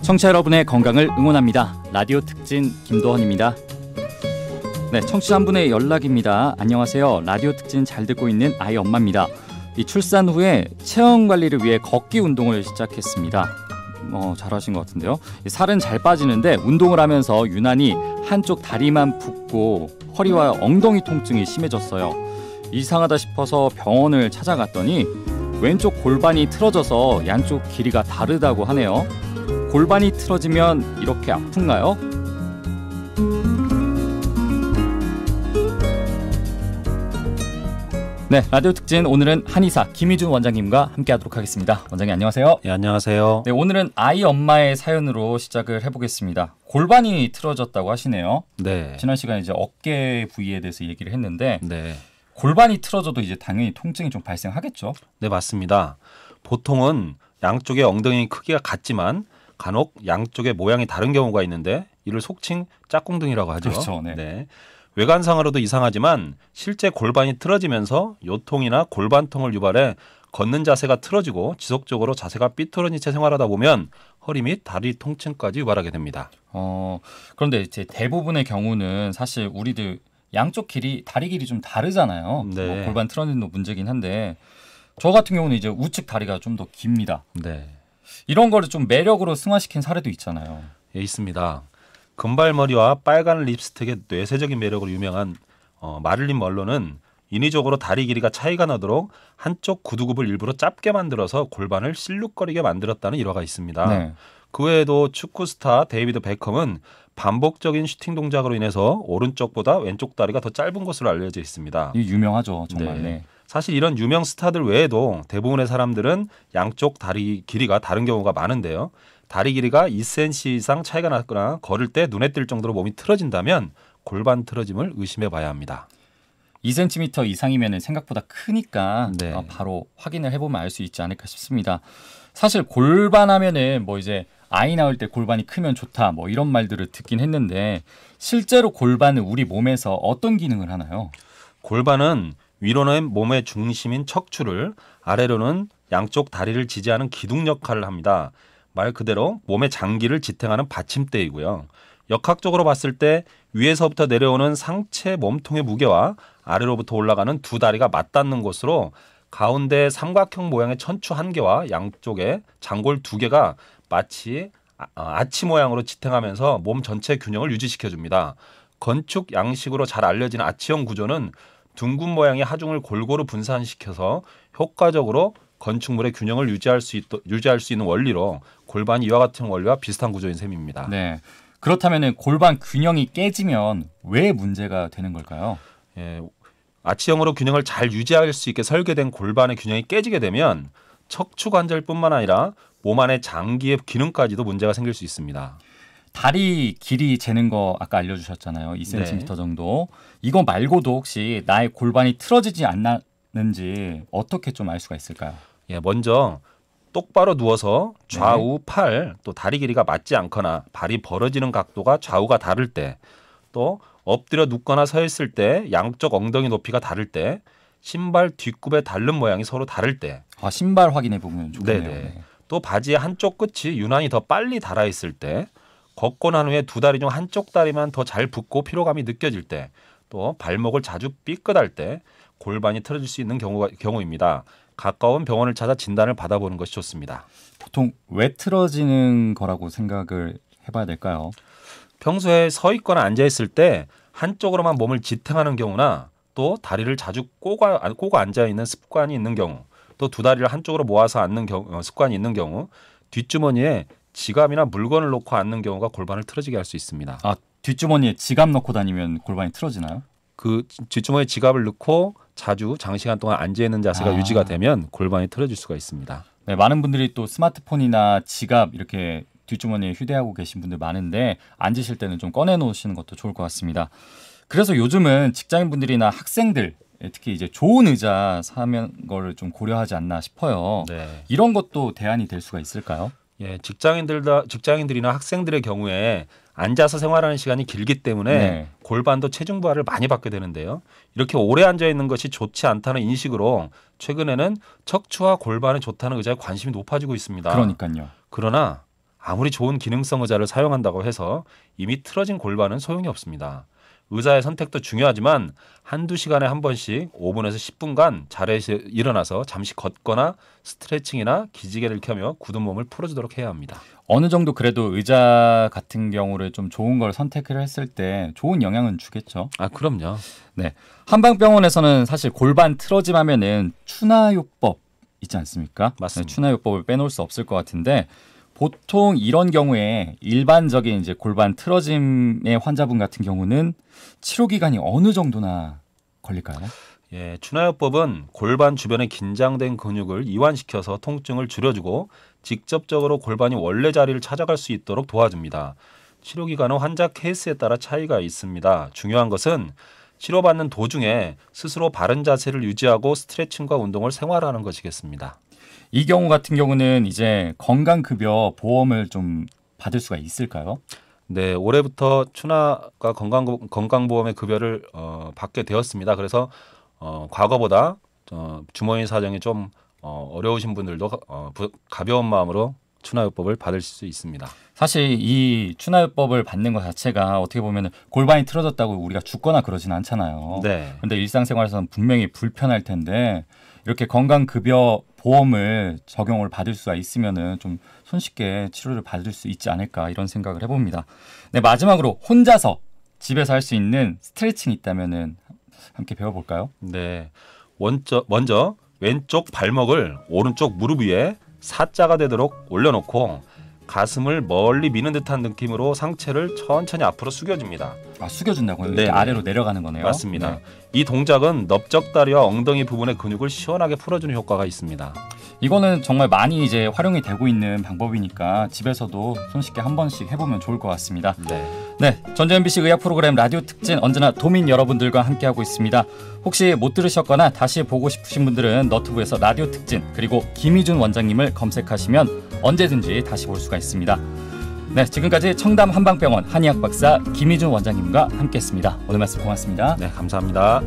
청취자 여러분의 건강을 응원합니다. 라디오 특진 김도헌입니다. 네, 청취자 한 분의 연락입니다. 안녕하세요. 라디오 특진 잘 듣고 있는 아이 엄마입니다. 이 출산 후에 체형 관리를 위해 걷기 운동을 시작했습니다. 잘하신 것 같은데요. 살은 잘 빠지는데 운동을 하면서 유난히 한쪽 다리만 붓고 허리와 엉덩이 통증이 심해졌어요. 이상하다 싶어서 병원을 찾아갔더니 왼쪽 골반이 틀어져서 양쪽 길이가 다르다고 하네요. 골반이 틀어지면 이렇게 아픈가요? 네, 라디오 특진 오늘은 한의사 김희준 원장님과 함께하도록 하겠습니다. 원장님 안녕하세요. 네, 안녕하세요. 네, 오늘은 아이 엄마의 사연으로 시작을 해보겠습니다. 골반이 틀어졌다고 하시네요. 네. 지난 시간에 이제 어깨 부위에 대해서 얘기를 했는데 네. 골반이 틀어져도 이제 당연히 통증이 좀 발생하겠죠? 네, 맞습니다. 보통은 양쪽의 엉덩이 크기가 같지만 간혹 양쪽의 모양이 다른 경우가 있는데 이를 속칭 짝꿍둥이라고 하죠. 그렇죠. 네. 네. 외관상으로도 이상하지만 실제 골반이 틀어지면서 요통이나 골반통을 유발해 걷는 자세가 틀어지고 지속적으로 자세가 삐뚤어진 채 생활하다 보면 허리 및 다리 통증까지 유발하게 됩니다. 그런데 이제 대부분의 경우는 사실 우리들 양쪽 길이, 다리 길이 좀 다르잖아요. 네. 골반 틀어지는 거 문제긴 한데 저 같은 경우는 이제 우측 다리가 좀 더 깁니다. 네. 이런 거를 좀 매력으로 승화시킨 사례도 있잖아요. 예, 있습니다. 금발머리와 빨간 립스틱의 뇌세적인 매력으로 유명한 마릴린 먼로는 인위적으로 다리 길이가 차이가 나도록 한쪽 구두굽을 일부러 짧게 만들어서 골반을 실룩거리게 만들었다는 일화가 있습니다. 네. 그 외에도 축구 스타 데이비드 베컴은 반복적인 슈팅 동작으로 인해서 오른쪽보다 왼쪽 다리가 더 짧은 것으로 알려져 있습니다. 이 유명하죠, 정말. 네. 네. 사실 이런 유명 스타들 외에도 대부분의 사람들은 양쪽 다리 길이가 다른 경우가 많은데요. 다리 길이가 2cm 이상 차이가 났거나 걸을 때 눈에 띌 정도로 몸이 틀어진다면 골반 틀어짐을 의심해 봐야 합니다. 2cm 이상이면 생각보다 크니까 네. 바로 확인을 해보면 알 수 있지 않을까 싶습니다. 사실 골반 하면은 이제 아이 낳을 때 골반이 크면 좋다 이런 말들을 듣긴 했는데 실제로 골반은 우리 몸에서 어떤 기능을 하나요? 골반은 위로는 몸의 중심인 척추를, 아래로는 양쪽 다리를 지지하는 기둥 역할을 합니다. 말 그대로 몸의 장기를 지탱하는 받침대이고요. 역학적으로 봤을 때 위에서부터 내려오는 상체 몸통의 무게와 아래로부터 올라가는 두 다리가 맞닿는 곳으로 가운데 삼각형 모양의 천추 한 개와 양쪽에 장골 두 개가 마치 아치 모양으로 지탱하면서 몸 전체 균형을 유지시켜줍니다. 건축 양식으로 잘 알려진 아치형 구조는 둥근 모양의 하중을 골고루 분산시켜서 효과적으로 건축물의 균형을 유지할 수 있는 원리로 골반이 이와 같은 원리와 비슷한 구조인 셈입니다. 네. 그렇다면 골반 균형이 깨지면 왜 문제가 되는 걸까요? 예, 아치형으로 균형을 잘 유지할 수 있게 설계된 골반의 균형이 깨지게 되면 척추 관절뿐만 아니라 몸 안의 장기의 기능까지도 문제가 생길 수 있습니다. 다리 길이 재는 거 아까 알려주셨잖아요. 2cm 네. 정도. 이거 말고도 혹시 나의 골반이 틀어지지 않는지 어떻게 좀 알 수가 있을까요? 예, 먼저 똑바로 누워서 좌우 팔 또 다리 길이가 맞지 않거나 발이 벌어지는 각도가 좌우가 다를 때, 또 엎드려 눕거나 서 있을 때 양쪽 엉덩이 높이가 다를 때, 신발 뒷굽의 닳는 모양이 서로 다를 때, 신발 확인해 보면 좋겠네요. 네네. 또 바지의 한쪽 끝이 유난히 더 빨리 닳아 있을 때, 걷고 난 후에 두 다리 중 한쪽 다리만 더 잘 붓고 피로감이 느껴질 때, 또 발목을 자주 삐끗할 때 골반이 틀어질 수 있는 경우입니다. 가까운 병원을 찾아 진단을 받아보는 것이 좋습니다. 보통 왜 틀어지는 거라고 생각을 해봐야 될까요? 평소에 서 있거나 앉아 있을 때 한쪽으로만 몸을 지탱하는 경우나 또 다리를 자주 꼬고 앉아 있는 습관이 있는 경우, 또 두 다리를 한쪽으로 모아서 앉는 습관이 있는 경우, 뒷주머니에 지갑이나 물건을 놓고 앉는 경우가 골반을 틀어지게 할 수 있습니다. 뒷주머니에 지갑 넣고 다니면 골반이 틀어지나요? 그 뒷주머니에 지갑을 넣고 자주 장시간 동안 앉아 있는 자세가 유지가 되면 골반이 틀어질 수가 있습니다. 네, 많은 분들이 또 스마트폰이나 지갑 이렇게 뒷주머니에 휴대하고 계신 분들 많은데 앉으실 때는 좀 꺼내 놓으시는 것도 좋을 것 같습니다. 그래서 요즘은 직장인분들이나 학생들 특히 이제 좋은 의자 사는 거를 좀 고려하지 않나 싶어요. 네. 이런 것도 대안이 될 수가 있을까요? 예, 직장인들이나 학생들의 경우에 앉아서 생활하는 시간이 길기 때문에 골반도 체중 부하를 많이 받게 되는데요. 이렇게 오래 앉아 있는 것이 좋지 않다는 인식으로 최근에는 척추와 골반에 좋다는 의자에 관심이 높아지고 있습니다. 그러니까요. 그러나 아무리 좋은 기능성 의자를 사용한다고 해서 이미 틀어진 골반은 소용이 없습니다. 의자의 선택도 중요하지만 한두 시간에 한 번씩 5분에서 10분간 자리에서 일어나서 잠시 걷거나 스트레칭이나 기지개를 켜며 굳은 몸을 풀어주도록 해야 합니다. 어느 정도 그래도 의자 같은 경우를 좀 좋은 걸 선택을 했을 때 좋은 영향은 주겠죠. 아, 그럼요. 네, 한방병원에서는 사실 골반 틀어짐 하면은 추나요법 있지 않습니까? 맞습니다. 네, 추나요법을 빼놓을 수 없을 것 같은데 보통 이런 경우에 일반적인 이제 골반 틀어짐의 환자분 같은 경우는 치료 기간이 어느 정도나 걸릴까요? 예, 추나요법은 골반 주변에 긴장된 근육을 이완시켜서 통증을 줄여주고 직접적으로 골반이 원래 자리를 찾아갈 수 있도록 도와줍니다. 치료 기간은 환자 케이스에 따라 차이가 있습니다. 중요한 것은 치료받는 도중에 스스로 바른 자세를 유지하고 스트레칭과 운동을 생활하는 것이겠습니다. 이 경우 같은 경우는 이제 건강급여 보험을 좀 받을 수가 있을까요? 네, 올해부터 추나가 건강보험의 급여를 받게 되었습니다. 그래서 과거보다 주머니 사정이 좀 어려우신 분들도 가벼운 마음으로 추나요법을 받을 수 있습니다. 사실 이 추나요법을 받는 것 자체가 어떻게 보면 골반이 틀어졌다고 우리가 죽거나 그러진 않잖아요. 네. 근데 일상생활에서는 분명히 불편할 텐데 이렇게 건강급여 보험을 적용을 받을 수가 있으면은 좀 손쉽게 치료를 받을 수 있지 않을까 이런 생각을 해봅니다. 네, 마지막으로 혼자서 집에서 할 수 있는 스트레칭이 있다면은 함께 배워볼까요? 네. 먼저 왼쪽 발목을 오른쪽 무릎 위에 사자가 되도록 올려놓고 가슴을 멀리 미는 듯한 느낌으로 상체를 천천히 앞으로 숙여줍니다. 아, 숙여준다고요? 이렇게 네네. 아래로 내려가는 거네요. 맞습니다. 네. 이 동작은 넓적다리와 엉덩이 부분의 근육을 시원하게 풀어주는 효과가 있습니다. 이거는 정말 많이 이제 활용이 되고 있는 방법이니까 집에서도 손쉽게 한 번씩 해보면 좋을 것 같습니다. 네. 네, 전주 MBC 의학 프로그램 라디오 특진 언제나 도민 여러분들과 함께하고 있습니다. 혹시 못 들으셨거나 다시 보고 싶으신 분들은 너튜브에서 라디오 특진 그리고 김희준 원장님을 검색하시면 언제든지 다시 볼 수가 있습니다. 네, 지금까지 청담 한방병원 한의학 박사 김희준 원장님과 함께했습니다. 오늘 말씀 고맙습니다. 네, 감사합니다.